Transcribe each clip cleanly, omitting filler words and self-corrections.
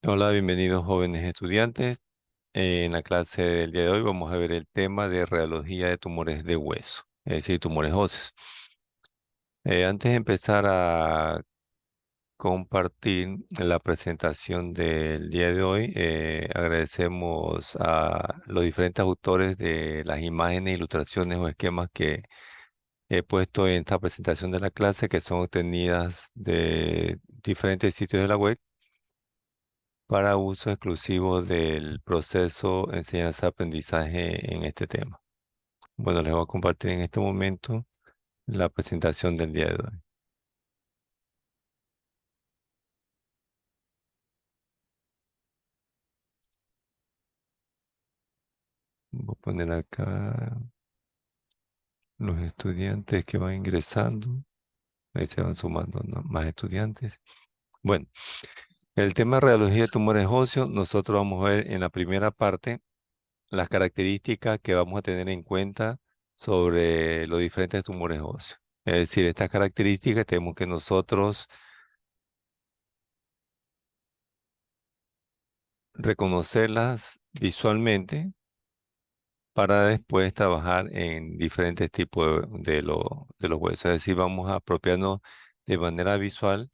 Hola, bienvenidos jóvenes estudiantes. En la clase del día de hoy vamos a ver el tema de radiología de tumores de hueso, es decir, tumores óseos. Antes de empezar a compartir la presentación del día de hoy, agradecemos a los diferentes autores de las imágenes, ilustraciones o esquemas que he puesto en esta presentación de la clase, que son obtenidas de diferentes sitios de la web para uso exclusivo del proceso enseñanza-aprendizaje en este tema. Bueno, les voy a compartir en este momento la presentación del día de hoy. Voy a poner acá los estudiantes que van ingresando. Ahí se van sumando, ¿no?, más estudiantes. Bueno, el tema de radiología de tumores óseos, nosotros vamos a ver en la primera parte las características que vamos a tener en cuenta sobre los diferentes tumores óseos. Es decir, estas características tenemos que nosotros reconocerlas visualmente para después trabajar en diferentes tipos de los huesos. Es decir, vamos a apropiarnos de manera visual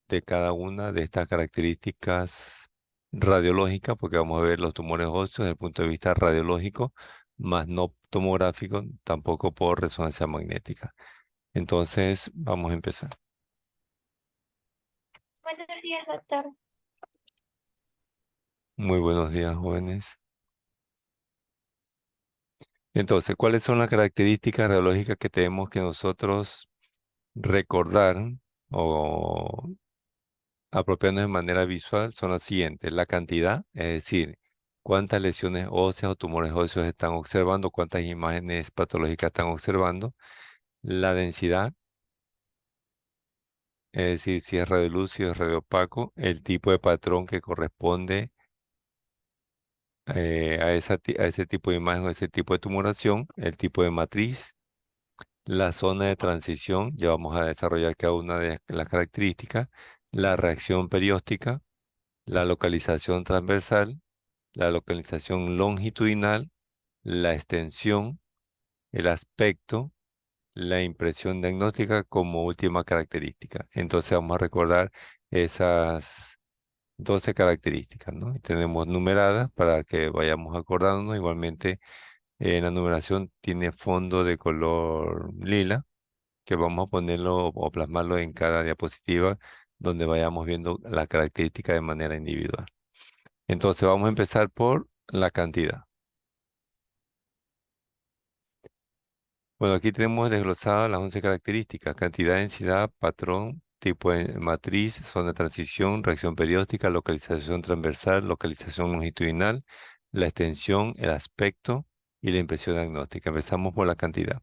de cada una de estas características radiológicas, porque vamos a ver los tumores óseos desde el punto de vista radiológico, más no tomográfico, tampoco por resonancia magnética. Entonces, vamos a empezar. Buenos días, doctor. Muy buenos días, jóvenes. Entonces, ¿cuáles son las características radiológicas que tenemos que nosotros recordar o apropiarnos de manera visual? Son las siguientes: la cantidad, es decir, cuántas lesiones óseas o tumores óseos están observando, cuántas imágenes patológicas están observando; la densidad, es decir, si es radiolúcido o radiopaco; el tipo de patrón que corresponde a ese tipo de imagen o ese tipo de tumoración; el tipo de matriz; la zona de transición, ya vamos a desarrollar cada una de las características; la reacción perióstica; la localización transversal; la localización longitudinal; la extensión; el aspecto; la impresión diagnóstica como última característica. Entonces vamos a recordar esas 12 características, ¿no? Y tenemos numeradas para que vayamos acordándonos. Igualmente, la numeración tiene fondo de color lila, que vamos a ponerlo o plasmarlo en cada diapositiva donde vayamos viendo la característica de manera individual. Entonces vamos a empezar por la cantidad. Bueno, aquí tenemos desglosadas las 11 características: cantidad, densidad, patrón, tipo de matriz, zona de transición, reacción periódica, localización transversal, localización longitudinal, la extensión, el aspecto y la impresión diagnóstica. Empezamos por la cantidad.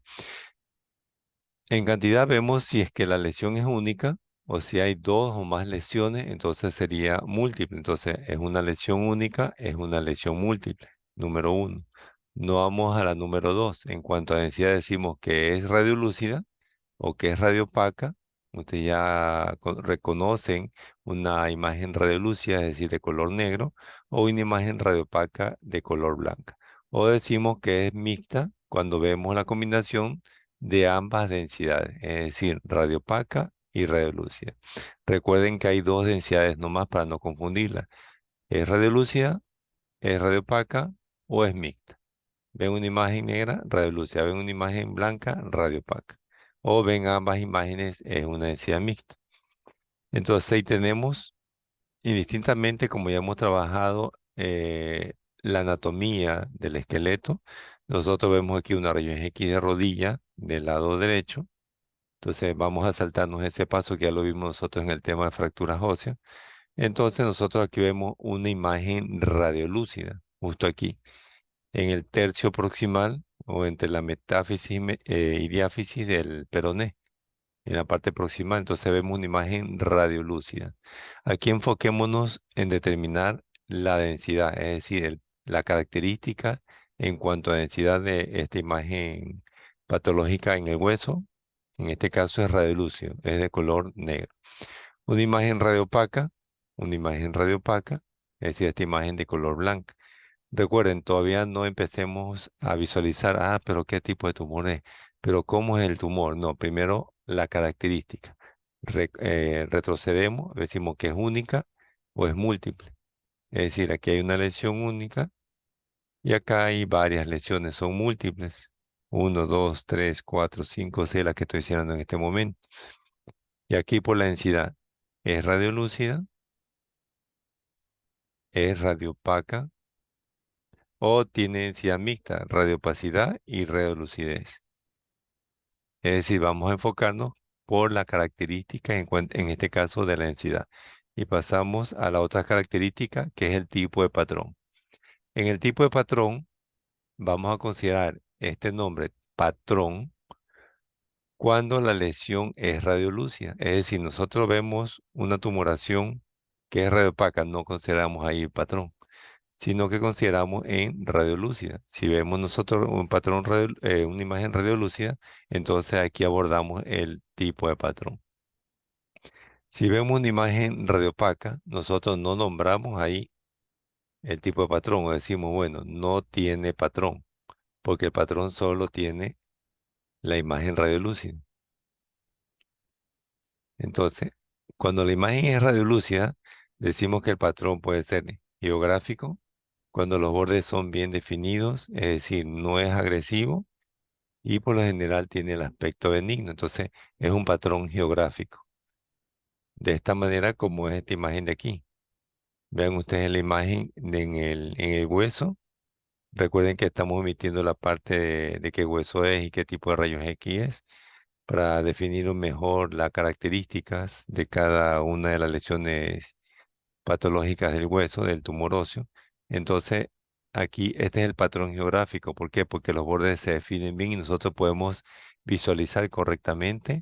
En cantidad vemos si es que la lesión es única o si hay dos o más lesiones, entonces sería múltiple. Entonces, es una lesión única, es una lesión múltiple. Número uno. No vamos a la número dos. En cuanto a densidad, decimos que es radiolúcida o que es radiopaca. Ustedes ya reconocen una imagen radiolúcida, es decir, de color negro, o una imagen radiopaca de color blanca. O decimos que es mixta cuando vemos la combinación de ambas densidades, es decir, radiopaca y radiolúcida. Recuerden que hay dos densidades nomás para no confundirla. ¿Es radiolúcida, es radiopaca o es mixta? Ven una imagen negra, radiolúcida; ven una imagen blanca, radiopaca. O ven ambas imágenes, es una densidad mixta. Entonces ahí tenemos, indistintamente, como ya hemos trabajado la anatomía del esqueleto, nosotros vemos aquí una región X de rodilla del lado derecho. Entonces vamos a saltarnos ese paso que ya lo vimos nosotros en el tema de fracturas óseas. Entonces nosotros aquí vemos una imagen radiolúcida, justo aquí, en el tercio proximal o entre la metáfisis y diáfisis del peroné, en la parte proximal. Entonces vemos una imagen radiolúcida. Aquí enfoquémonos en determinar la densidad, es decir, la característica en cuanto a densidad de esta imagen patológica en el hueso. En este caso es radiolúcido, es de color negro. Una imagen radiopaca, una imagen radiopaca. es decir, esta imagen de color blanco. Recuerden, todavía no empecemos a visualizar, pero ¿qué tipo de tumor es? Pero ¿cómo es el tumor? No, primero la característica. Retrocedemos, decimos que es única o es múltiple. Es decir, aquí hay una lesión única y acá hay varias lesiones, son múltiples. Uno, dos, tres, cuatro, cinco, seis, las que estoy señalando en este momento. Y aquí por la densidad, ¿es radiolúcida? ¿Es radiopaca? ¿O tiene densidad mixta, radiopacidad y radiolucidez? Es decir, vamos a enfocarnos por la característica en este caso de la densidad. Y pasamos a la otra característica que es el tipo de patrón. En el tipo de patrón vamos a considerar este nombre patrón cuando la lesión es radiolúcida. Es decir, nosotros vemos una tumoración que es radiopaca, no consideramos ahí patrón, sino que consideramos en radiolúcida. Si vemos nosotros un patrón, una imagen radiolúcida, entonces aquí abordamos el tipo de patrón. Si vemos una imagen radiopaca, nosotros no nombramos ahí el tipo de patrón o decimos, bueno, no tiene patrón, porque el patrón solo tiene la imagen radiolúcida. Entonces, cuando la imagen es radiolúcida, decimos que el patrón puede ser geográfico, cuando los bordes son bien definidos, es decir, no es agresivo y por lo general tiene el aspecto benigno. Entonces, es un patrón geográfico. De esta manera, como es esta imagen de aquí. Vean ustedes la imagen en el hueso. Recuerden que estamos omitiendo la parte de qué hueso es y qué tipo de rayos X es para definir mejor las características de cada una de las lesiones patológicas del hueso, del tumor óseo. Entonces, aquí este es el patrón geográfico. ¿Por qué? Porque los bordes se definen bien y nosotros podemos visualizar correctamente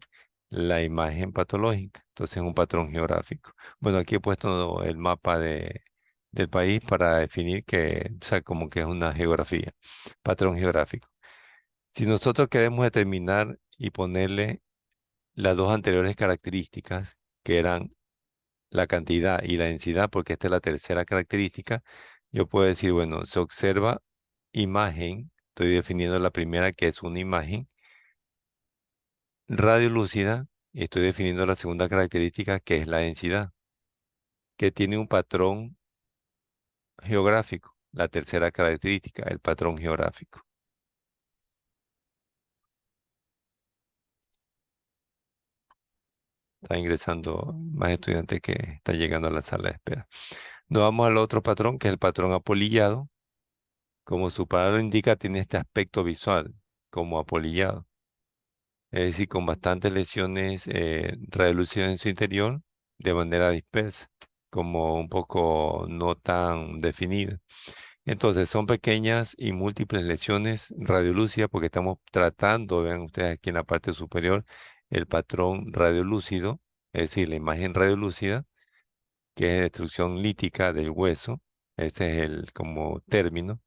la imagen patológica. Entonces, es un patrón geográfico. Bueno, aquí he puesto el mapa del país para definir que, o sea, como que es una geografía, patrón geográfico. Si nosotros queremos determinar y ponerle las dos anteriores características, que eran la cantidad y la densidad, porque esta es la tercera característica, yo puedo decir, bueno, se observa imagen, estoy definiendo la primera que es una imagen radiolúcida y estoy definiendo la segunda característica que es la densidad, que tiene un patrón geográfico, la tercera característica, el patrón geográfico. Está ingresando más estudiantes que están llegando a la sala de espera. Nos vamos al otro patrón, que es el patrón apolillado. Como su palabra lo indica, tiene este aspecto visual, como apolillado. Es decir, con bastantes lesiones reducidas en su interior de manera dispersa, como un poco no tan definida. Entonces, son pequeñas y múltiples lesiones radiolúcidas porque estamos tratando, vean ustedes aquí en la parte superior, el patrón radiolúcido, es decir, la imagen radiolúcida, que es destrucción lítica del hueso, ese es el como término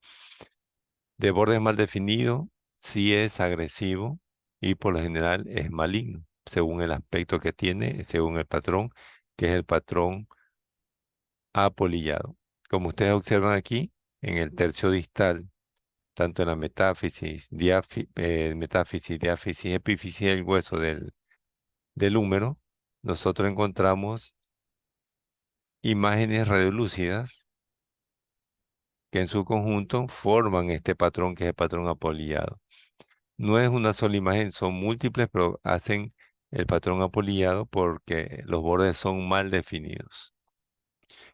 de bordes mal definido, sí es agresivo y por lo general es maligno, según el aspecto que tiene, según el patrón, que es el patrón apolillado. Como ustedes observan aquí, en el tercio distal, tanto en la metáfisis, diáfisis, epífisis del hueso del húmero, nosotros encontramos imágenes radiolúcidas que en su conjunto forman este patrón que es el patrón apolillado. No es una sola imagen, son múltiples, pero hacen el patrón apolillado porque los bordes son mal definidos.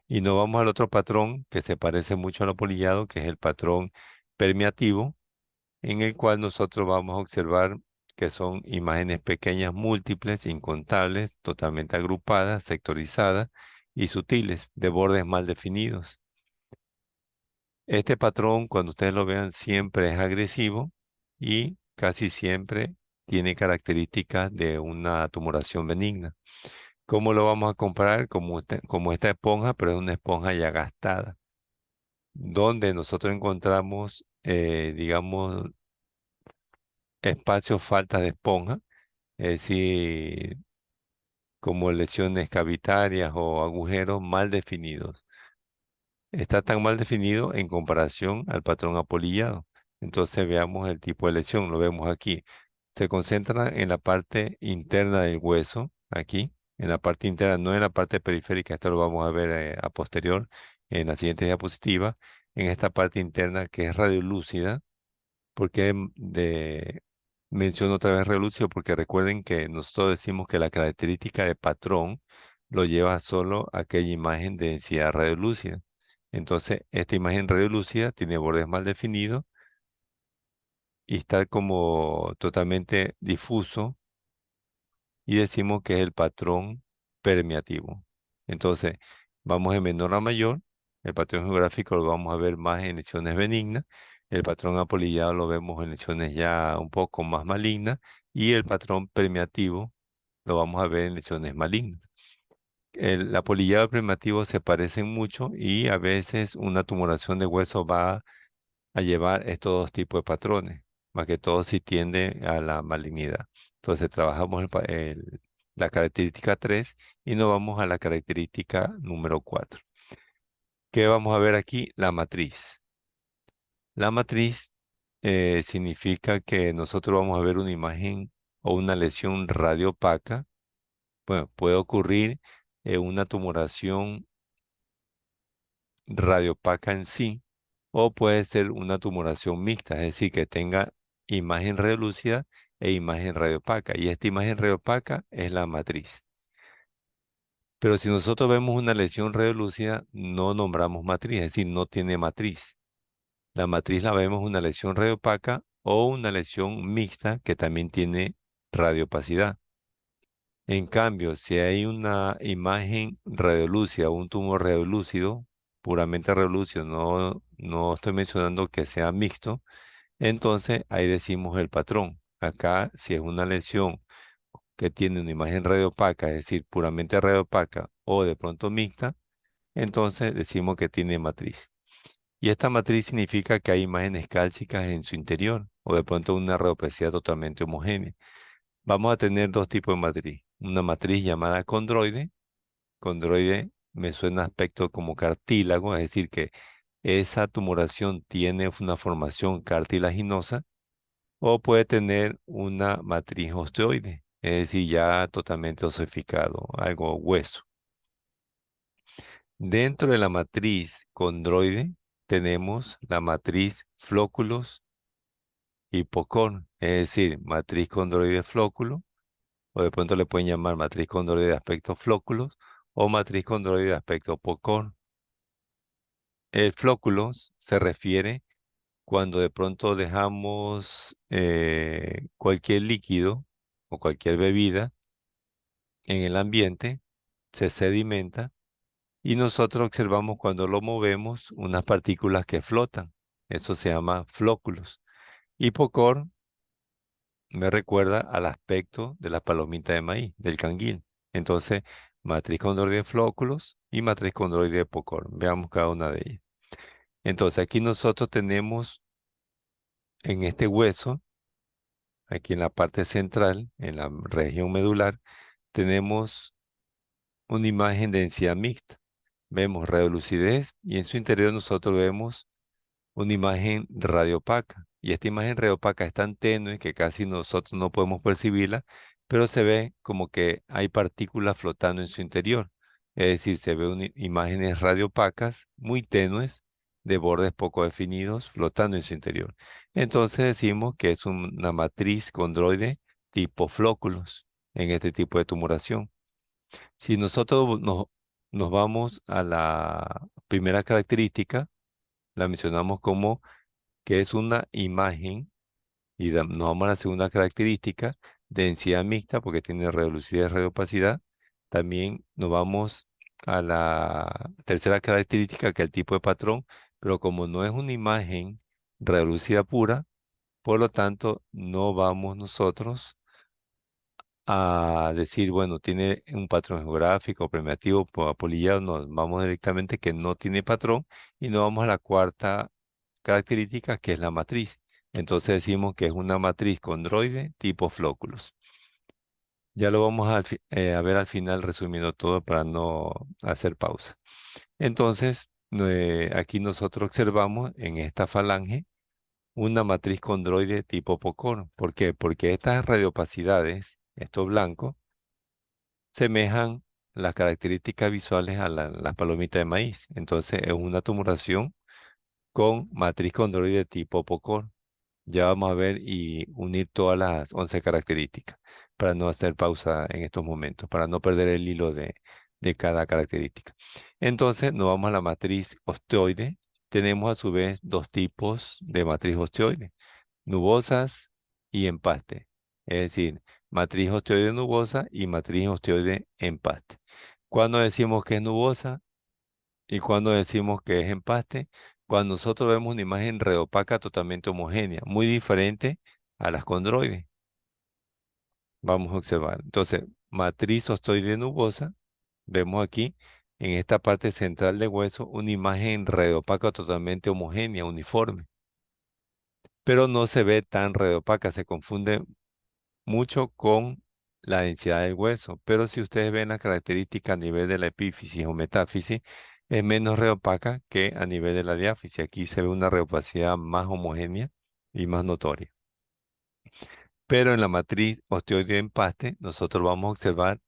Y nos vamos al otro patrón que se parece mucho al apolillado, que es el patrón permeativo, en el cual nosotros vamos a observar que son imágenes pequeñas, múltiples, incontables, totalmente agrupadas, sectorizadas y sutiles, de bordes mal definidos. Este patrón, cuando ustedes lo vean, siempre es agresivo y casi siempre tiene características de una tumoración benigna. ¿Cómo lo vamos a comparar? Como esta esponja, pero es una esponja ya gastada, donde nosotros encontramos, digamos, espacios faltas de esponja, es decir, como lesiones cavitarias o agujeros mal definidos. está tan mal definido en comparación al patrón apolillado. Entonces veamos el tipo de lesión, lo vemos aquí. Se concentra en la parte interna del hueso, aquí, en la parte interna, no en la parte periférica, esto lo vamos a ver a posterior en la siguiente diapositiva, en esta parte interna que es radiolúcida. ¿Por qué menciono otra vez radiolúcido? Porque recuerden que nosotros decimos que la característica de patrón lo lleva solo aquella imagen de densidad radiolúcida. Entonces, esta imagen radiolúcida tiene bordes mal definidos y está como totalmente difuso y decimos que es el patrón permeativo. Entonces, vamos de menor a mayor. El patrón geográfico lo vamos a ver más en lesiones benignas. El patrón apolillado lo vemos en lesiones ya un poco más malignas. Y el patrón permeativo lo vamos a ver en lesiones malignas. El apolillado y el permeativo se parecen mucho y a veces una tumoración de hueso va a llevar estos dos tipos de patrones, más que todo si tiende a la malignidad. Entonces trabajamos la característica 3 y nos vamos a la característica número 4. ¿Qué vamos a ver aquí? La matriz. La matriz significa que nosotros vamos a ver una imagen o una lesión radiopaca. Bueno, puede ocurrir una tumoración radiopaca en sí, o puede ser una tumoración mixta, es decir, que tenga imagen radiolúcida e imagen radiopaca. Y esta imagen radiopaca es la matriz. Pero si nosotros vemos una lesión radiolúcida, no nombramos matriz, es decir, no tiene matriz. La matriz la vemos una lesión radiopaca o una lesión mixta que también tiene radiopacidad. En cambio, si hay una imagen radiolúcida o un tumor radiolúcido, puramente radiolúcido, no estoy mencionando que sea mixto, entonces ahí decimos el patrón. Acá, si es una lesión que tiene una imagen radiopaca, es decir, puramente radiopaca o de pronto mixta, entonces decimos que tiene matriz. Y esta matriz significa que hay imágenes cálcicas en su interior o de pronto una radiopacidad totalmente homogénea. Vamos a tener dos tipos de matriz. Una matriz llamada condroide. Condroide me suena aspecto como cartílago, es decir, que esa tumoración tiene una formación cartilaginosa o puede tener una matriz osteoide, es decir, ya totalmente osificado, algo hueso. Dentro de la matriz condroide tenemos la matriz flóculos hipocón, es decir, matriz condroide flóculo, o de pronto le pueden llamar matriz condroide de aspecto flóculos o matriz condroide de aspecto pocón. El flóculo se refiere cuando de pronto dejamos cualquier líquido o cualquier bebida en el ambiente, se sedimenta y nosotros observamos cuando lo movemos unas partículas que flotan. Eso se llama flóculos. Y pocor me recuerda al aspecto de la palomita de maíz, del canguil. Entonces, matriz condroide de flóculos y matriz condroide de pocor. Veamos cada una de ellas. Entonces, aquí nosotros tenemos en este hueso, aquí en la parte central, en la región medular, tenemos una imagen de densidad mixta. Vemos radiolucidez y en su interior nosotros vemos una imagen radiopaca. Y esta imagen radiopaca es tan tenue que casi nosotros no podemos percibirla, pero se ve como que hay partículas flotando en su interior. Es decir, se ven imágenes radiopacas muy tenues de bordes poco definidos flotando en su interior. Entonces decimos que es una matriz condroide tipo flóculos en este tipo de tumoración. Si nosotros nos vamos a la primera característica, la mencionamos como que es una imagen, y nos vamos a la segunda característica, densidad mixta, porque tiene relucidez y radiopacidad. También nos vamos a la tercera característica, que es el tipo de patrón, pero como no es una imagen reducida pura, por lo tanto, no vamos nosotros a decir, bueno, tiene un patrón geográfico, primitivo, apolillado, no, vamos directamente que no tiene patrón y nos vamos a la cuarta característica que es la matriz. Entonces decimos que es una matriz condroide tipo flóculos. Ya lo vamos a ver al final resumiendo todo para no hacer pausa. Entonces, aquí nosotros observamos en esta falange una matriz condroide tipo Pochon. ¿Por qué? Porque estas radiopacidades, estos blancos, semejan las características visuales a las palomitas de maíz. Entonces es una tumoración con matriz condroide tipo Pochon. Ya vamos a ver y unir todas las 11 características para no hacer pausa en estos momentos, para no perder el hilo de cada característica. Entonces, nos vamos a la matriz osteoide. Tenemos a su vez dos tipos de matriz osteoide, nubosas y empaste. Es decir, matriz osteoide nubosa y matriz osteoide empaste. Cuando decimos que es nubosa, y cuando decimos que es empaste, cuando nosotros vemos una imagen redopaca totalmente homogénea, muy diferente a las condroides. Vamos a observar. Entonces, matriz osteoide nubosa, vemos aquí en esta parte central del hueso una imagen redopaca totalmente homogénea, uniforme, pero no se ve tan redopaca, se confunde mucho con la densidad del hueso, pero si ustedes ven la característica a nivel de la epífisis o metáfisis, es menos reopaca que a nivel de la diáfisis. Aquí se ve una reopacidad más homogénea y más notoria. Pero en la matriz osteoide empaste, nosotros vamos a observar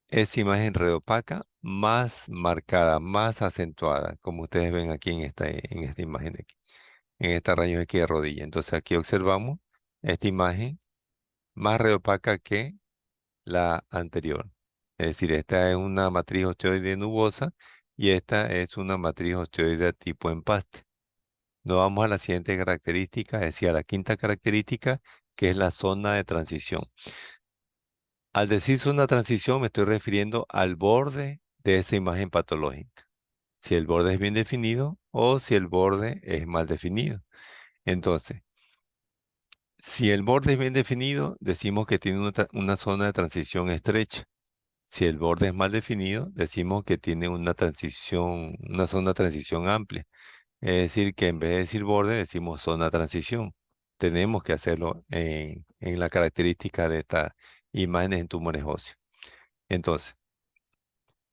esa imagen reopaca más marcada, más acentuada, como ustedes ven aquí en esta imagen de aquí, en esta rayos X de rodilla. Entonces aquí observamos esta imagen más reopaca que la anterior. Es decir, esta es una matriz osteoide nubosa y esta es una matriz osteoide tipo empaste. Nos vamos a la siguiente característica, es decir, a la quinta característica, que es la zona de transición. Al decir zona de transición, me estoy refiriendo al borde de esa imagen patológica. Si el borde es bien definido o si el borde es mal definido. Entonces, si el borde es bien definido, decimos que tiene una zona de transición estrecha. Si el borde es mal definido, decimos que tiene una transición, una zona de transición amplia. Es decir, que en vez de decir borde, decimos zona de transición. Tenemos que hacerlo en la característica de estas imágenes en tumores óseos. Entonces,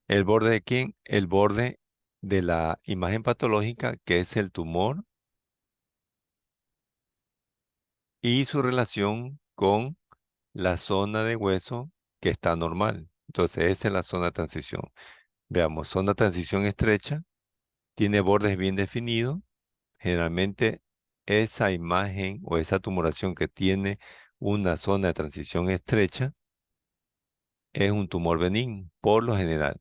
¿el borde de quién? El borde de la imagen patológica, que es el tumor, y su relación con la zona de hueso que está normal. Entonces, esa es la zona de transición. Veamos, zona de transición estrecha tiene bordes bien definidos. Generalmente esa imagen o esa tumoración que tiene una zona de transición estrecha es un tumor benigno, por lo general.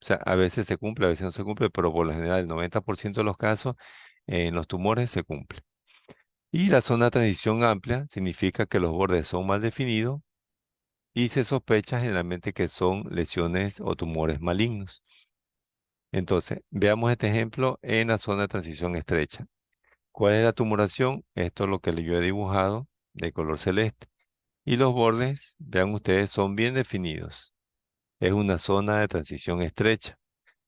O sea, a veces se cumple, a veces no se cumple, pero por lo general, el 90% de los casos en los tumores se cumple. Y la zona de transición amplia significa que los bordes son mal definidos y se sospecha generalmente que son lesiones o tumores malignos. Entonces, veamos este ejemplo en la zona de transición estrecha. ¿Cuál es la tumoración? Esto es lo que yo he dibujado de color celeste. Y los bordes, vean ustedes, son bien definidos. Es una zona de transición estrecha.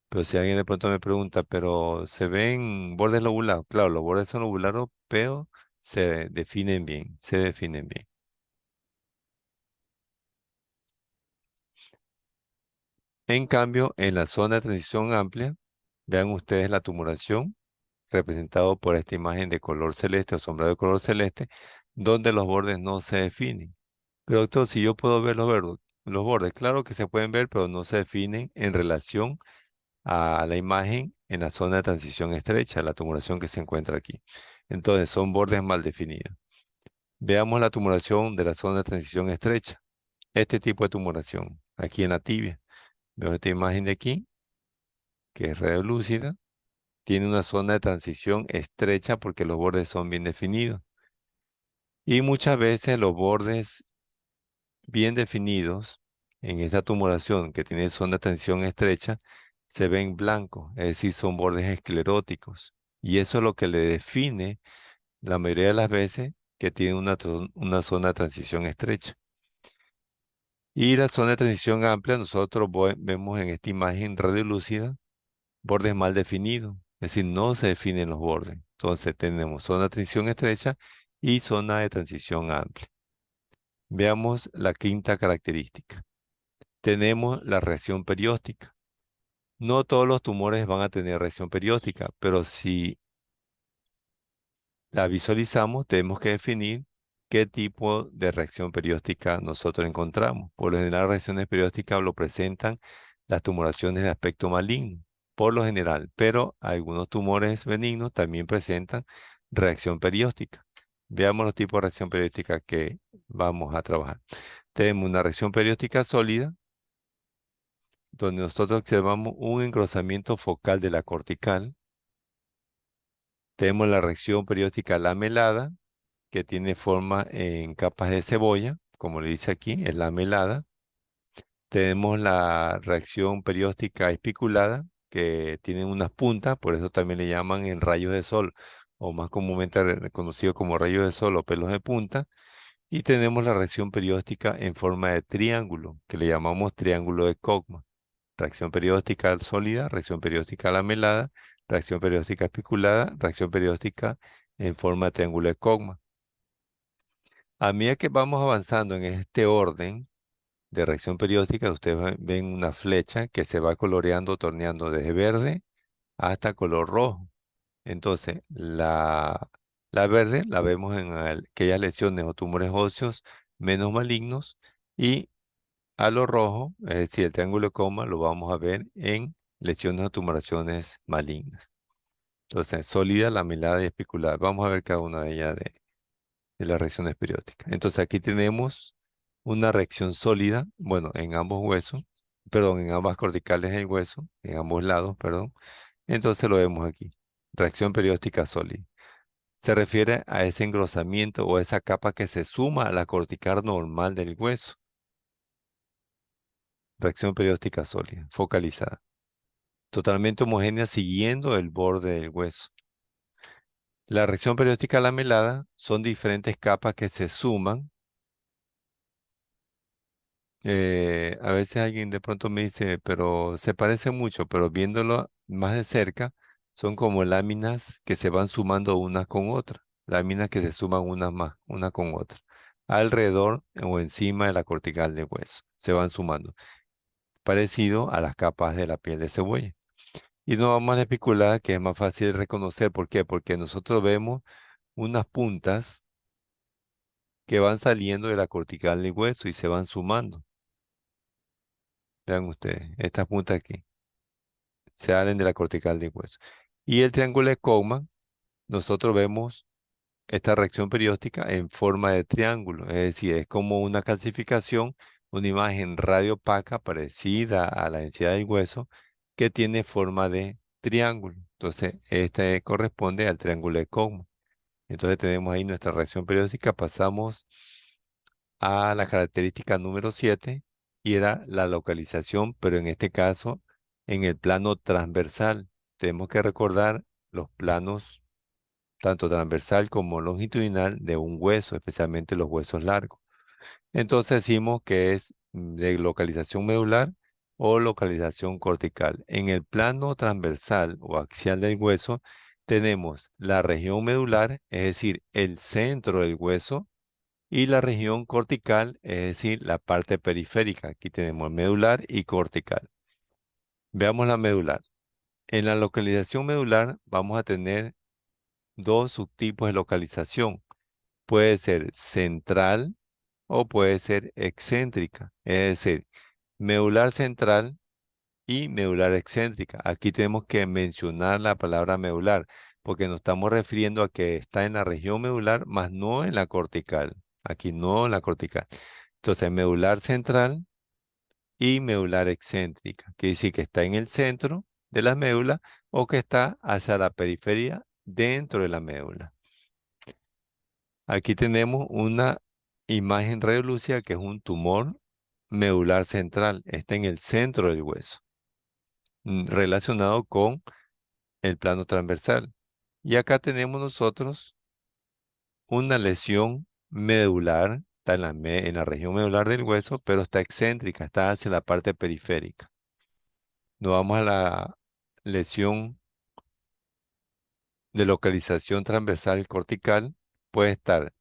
Pero si alguien de pronto me pregunta, ¿pero se ven bordes lobulados? Claro, los bordes son lobulados, pero se definen bien, se definen bien. En cambio, en la zona de transición amplia, vean ustedes la tumoración representado por esta imagen de color celeste o sombra de color celeste, donde los bordes no se definen. Pero doctor, si yo puedo ver los bordes, claro que se pueden ver, pero no se definen en relación a la imagen en la zona de transición estrecha, la tumoración que se encuentra aquí. Entonces, son bordes mal definidos. Veamos la tumoración de la zona de transición estrecha. Este tipo de tumoración, aquí en la tibia. Veo esta imagen de aquí, que es radiolúcida. Tiene una zona de transición estrecha porque los bordes son bien definidos. Y muchas veces los bordes bien definidos en esta tumoración que tiene zona de tensión estrecha se ven blancos, es decir, son bordes escleróticos. Y eso es lo que le define la mayoría de las veces que tiene una zona de transición estrecha. Y la zona de transición amplia, nosotros vemos en esta imagen radiolúcida bordes mal definidos, es decir, no se definen los bordes. Entonces tenemos zona de transición estrecha y zona de transición amplia. Veamos la quinta característica. Tenemos la reacción perióstica. No todos los tumores van a tener reacción perióstica, pero si la visualizamos, tenemos que definir qué tipo de reacción perióstica nosotros encontramos. Por lo general, reacciones periósticas lo presentan las tumoraciones de aspecto maligno, por lo general, pero algunos tumores benignos también presentan reacción perióstica. Veamos los tipos de reacción perióstica que vamos a trabajar. Tenemos una reacción perióstica sólida, donde nosotros observamos un engrosamiento focal de la cortical. Tenemos la reacción perióstica lamelada, que tiene forma en capas de cebolla, como le dice aquí, es lamelada. Tenemos la reacción perióstica espiculada, que tiene unas puntas, por eso también le llaman en rayos de sol, o más comúnmente reconocido como rayos de sol o pelos de punta. Y tenemos la reacción perióstica en forma de triángulo, que le llamamos triángulo de Kochmann. Reacción perióstica sólida, reacción perióstica lamelada, reacción perióstica espiculada, reacción perióstica en forma de triángulo de Kochmann. A medida que vamos avanzando en este orden de reacción periódica, ustedes ven una flecha que se va coloreando, torneando desde verde hasta color rojo. Entonces, la verde la vemos en aquellas lesiones o tumores óseos menos malignos, y a lo rojo, es decir, el triángulo de coma, lo vamos a ver en lesiones o tumoraciones malignas. Entonces, sólida, lamelada y especulada. Vamos a ver cada una de ellas de las reacciones periódicas. Entonces aquí tenemos una reacción sólida, bueno, en ambos huesos, perdón, en ambas corticales del hueso, en ambos lados, perdón. Entonces lo vemos aquí. Reacción periódica sólida. Se refiere a ese engrosamiento o esa capa que se suma a la cortical normal del hueso. Reacción periódica sólida, focalizada. Totalmente homogénea siguiendo el borde del hueso. La reacción periódica lamelada son diferentes capas que se suman. A veces alguien de pronto me dice, pero se parece mucho, pero viéndolo más de cerca, son como láminas que se van sumando unas con otras, láminas que se suman unas más, una con otra, alrededor o encima de la cortical de hueso, se van sumando, parecido a las capas de la piel de cebolla. Y no vamos a la espiculada, que es más fácil de reconocer. ¿Por qué? Porque nosotros vemos unas puntas que van saliendo de la cortical del hueso y se van sumando. Vean ustedes, estas puntas aquí se salen de la cortical del hueso. Y el triángulo de Kochmann, nosotros vemos esta reacción periódica en forma de triángulo, es decir, es como una calcificación, una imagen radiopaca parecida a la densidad del hueso, que tiene forma de triángulo. Entonces, este corresponde al triángulo de Kochmann. Entonces tenemos ahí nuestra reacción periódica, pasamos a la característica número 7, y era la localización, pero en este caso en el plano transversal. Tenemos que recordar los planos tanto transversal como longitudinal de un hueso, especialmente los huesos largos. Entonces decimos que es de localización medular o localización cortical. En el plano transversal o axial del hueso tenemos la región medular, es decir, el centro del hueso, y la región cortical, es decir, la parte periférica. Aquí tenemos medular y cortical. Veamos la medular. En la localización medular vamos a tener dos subtipos de localización. Puede ser central o puede ser excéntrica. Es decir, medular central y medular excéntrica. Aquí tenemos que mencionar la palabra medular, porque nos estamos refiriendo a que está en la región medular, más no en la cortical. Aquí no en la cortical. Entonces, medular central y medular excéntrica. Quiere decir que está en el centro de la médula o que está hacia la periferia dentro de la médula. Aquí tenemos una imagen radiolúcida que es un tumor medular central. Está en el centro del hueso, relacionado con el plano transversal. Y acá tenemos nosotros una lesión medular, está en la región medular del hueso, pero está excéntrica, está hacia la parte periférica. Nos vamos a la lesión de localización transversal cortical. Puede estar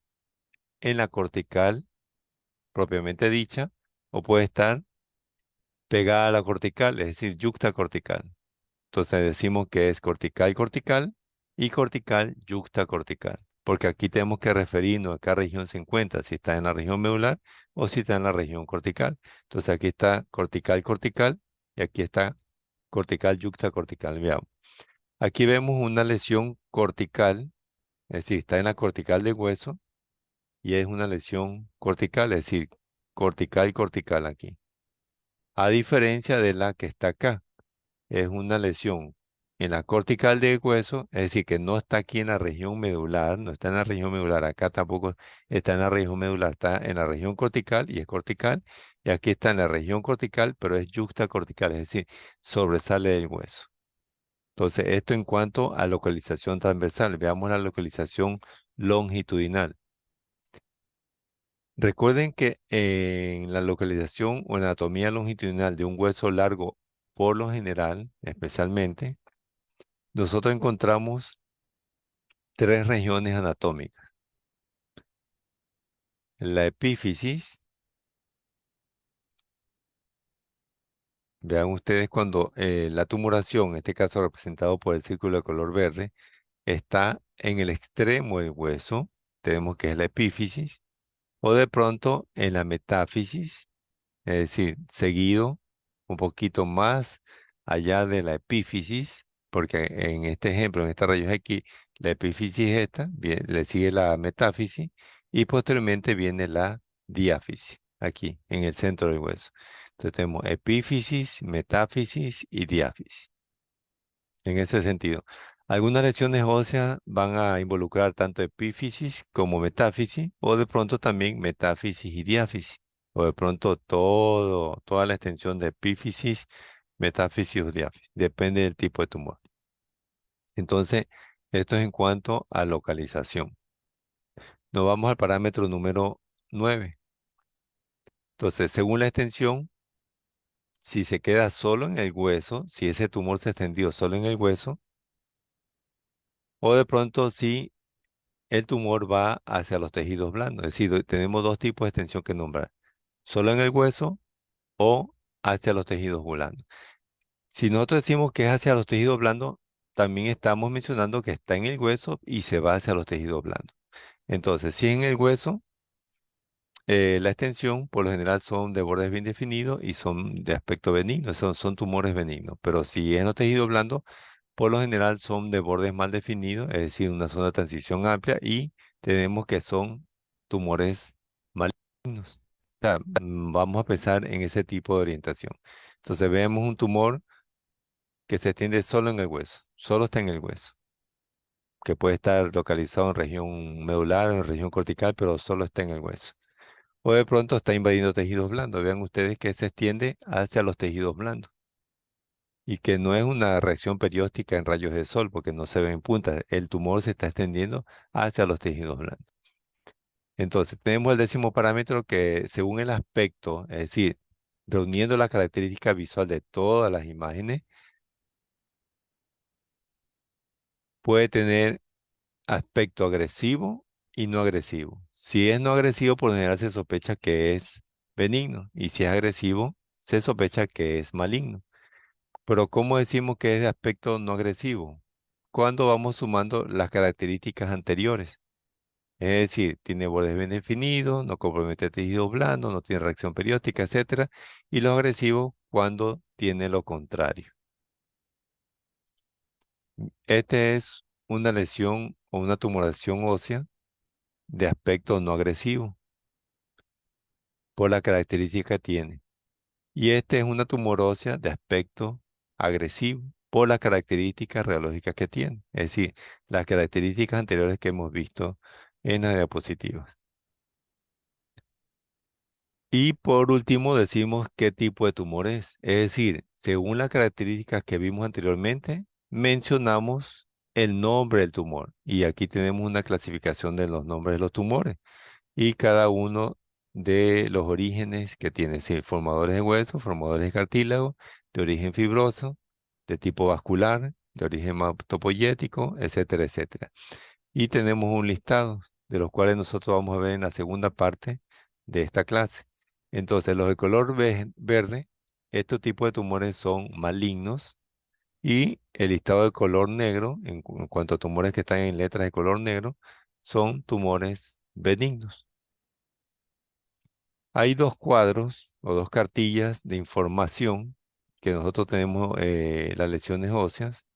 en la cortical propiamente dicha, o puede estar pegada a la cortical, es decir, yuxtacortical. Entonces decimos que es cortical cortical y cortical yuxtacortical, porque aquí tenemos que referirnos a qué región se encuentra, si está en la región medular o si está en la región cortical. Entonces aquí está cortical cortical y aquí está cortical yuxtacortical. Veamos. Aquí vemos una lesión cortical, es decir, está en la cortical del hueso y es una lesión cortical, es decir, cortical cortical aquí. A diferencia de la que está acá, es una lesión en la cortical del hueso, es decir, que no está aquí en la región medular, no está en la región medular, acá tampoco está en la región medular, está en la región cortical y es cortical, y aquí está en la región cortical, pero es yuxtacortical, es decir, sobresale del hueso. Entonces, esto en cuanto a localización transversal, veamos la localización longitudinal. Recuerden que en la localización o anatomía longitudinal de un hueso largo, por lo general, especialmente, nosotros encontramos tres regiones anatómicas. La epífisis, vean ustedes cuando la tumoración, en este caso representado por el círculo de color verde, está en el extremo del hueso, tenemos que es la epífisis, o de pronto en la metáfisis, es decir, seguido un poquito más allá de la epífisis, porque en este ejemplo, en esta rayos X, la epífisis es esta, le sigue la metáfisis y posteriormente viene la diáfisis, aquí, en el centro del hueso. Entonces tenemos epífisis, metáfisis y diáfisis, en ese sentido. Algunas lesiones óseas van a involucrar tanto epífisis como metáfisis, o de pronto también metáfisis y diáfisis, o de pronto toda la extensión de epífisis, metáfisis o diáfisis, depende del tipo de tumor. Entonces, esto es en cuanto a localización. Nos vamos al parámetro número 9. Entonces, según la extensión, si se queda solo en el hueso, si ese tumor se extendió solo en el hueso, o de pronto si el tumor va hacia los tejidos blandos. Es decir, tenemos dos tipos de extensión que nombrar. Solo en el hueso o hacia los tejidos blandos. Si nosotros decimos que es hacia los tejidos blandos, también estamos mencionando que está en el hueso y se va hacia los tejidos blandos. Entonces, si es en el hueso, la extensión por lo general son de bordes bien definidos y son de aspecto benigno, son tumores benignos. Pero si es en los tejidos blandos, por lo general son de bordes mal definidos, es decir, una zona de transición amplia y tenemos que son tumores malignos. O sea, vamos a pensar en ese tipo de orientación. Entonces vemos un tumor que se extiende solo en el hueso, solo está en el hueso, que puede estar localizado en región medular o en región cortical, pero solo está en el hueso. O de pronto está invadiendo tejidos blandos. Vean ustedes que se extiende hacia los tejidos blandos y que no es una reacción perióstica en rayos de sol porque no se ven puntas. El tumor se está extendiendo hacia los tejidos blandos. Entonces, tenemos el décimo parámetro que según el aspecto, es decir, reuniendo la característica visual de todas las imágenes, puede tener aspecto agresivo y no agresivo. Si es no agresivo, por lo general se sospecha que es benigno y si es agresivo, se sospecha que es maligno. Pero ¿cómo decimos que es de aspecto no agresivo? Cuando vamos sumando las características anteriores. Es decir, tiene bordes bien definidos, no compromete tejido blando, no tiene reacción periódica, etcétera. Y lo agresivo cuando tiene lo contrario. Este es una lesión o una tumoración ósea de aspecto no agresivo por la característica que tiene. Y este es una tumor ósea de aspecto agresivo por las características radiológicas que tiene. Es decir, las características anteriores que hemos visto en la diapositiva. Y por último decimos qué tipo de tumor es. Es decir, según las características que vimos anteriormente, mencionamos el nombre del tumor. Y aquí tenemos una clasificación de los nombres de los tumores y cada uno de los orígenes que tiene. Sí, formadores de hueso, formadores de cartílago, de origen fibroso, de tipo vascular, de origen hematopoyético, etcétera, etcétera. Y tenemos un listado de los cuales nosotros vamos a ver en la segunda parte de esta clase. Entonces, los de color verde, estos tipos de tumores son malignos Y el listado de color negro, en cuanto a tumores que están en letras de color negro, son tumores benignos. Hay dos cuadros o dos cartillas de información que nosotros tenemos las lesiones óseas,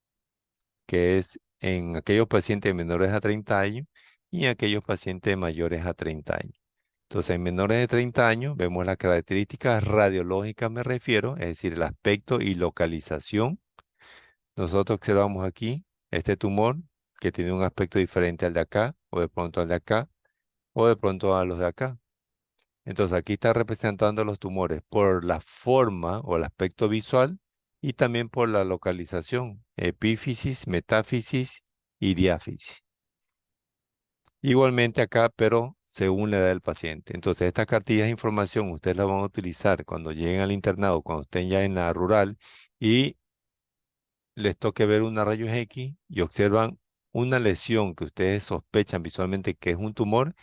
que es en aquellos pacientes menores a 30 años y en aquellos pacientes mayores a 30 años. Entonces, en menores de 30 años vemos las características radiológicas, me refiero, es decir, el aspecto y localización. Nosotros observamos aquí este tumor que tiene un aspecto diferente al de acá, o de pronto al de acá, o de pronto a los de acá. Entonces, aquí está representando los tumores por la forma o el aspecto visual y también por la localización, epífisis, metáfisis y diáfisis. Igualmente acá, pero según la edad del paciente. Entonces, estas cartillas de información ustedes las van a utilizar cuando lleguen al internado, cuando estén ya en la rural y les toque ver una rayos X y observan una lesión que ustedes sospechan visualmente que es un tumor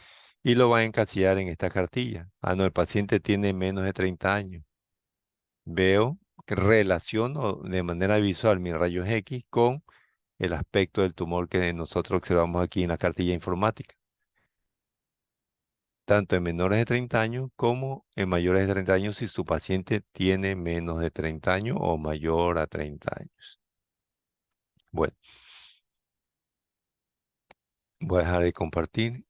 y lo van a encasillar en esta cartilla. Ah, no, el paciente tiene menos de 30 años. Veo que relaciono de manera visual mis rayos X con el aspecto del tumor que nosotros observamos aquí en la cartilla informática, tanto en menores de 30 años como en mayores de 30 años si su paciente tiene menos de 30 años o mayor a 30 años. Bueno, voy a dejar de compartir.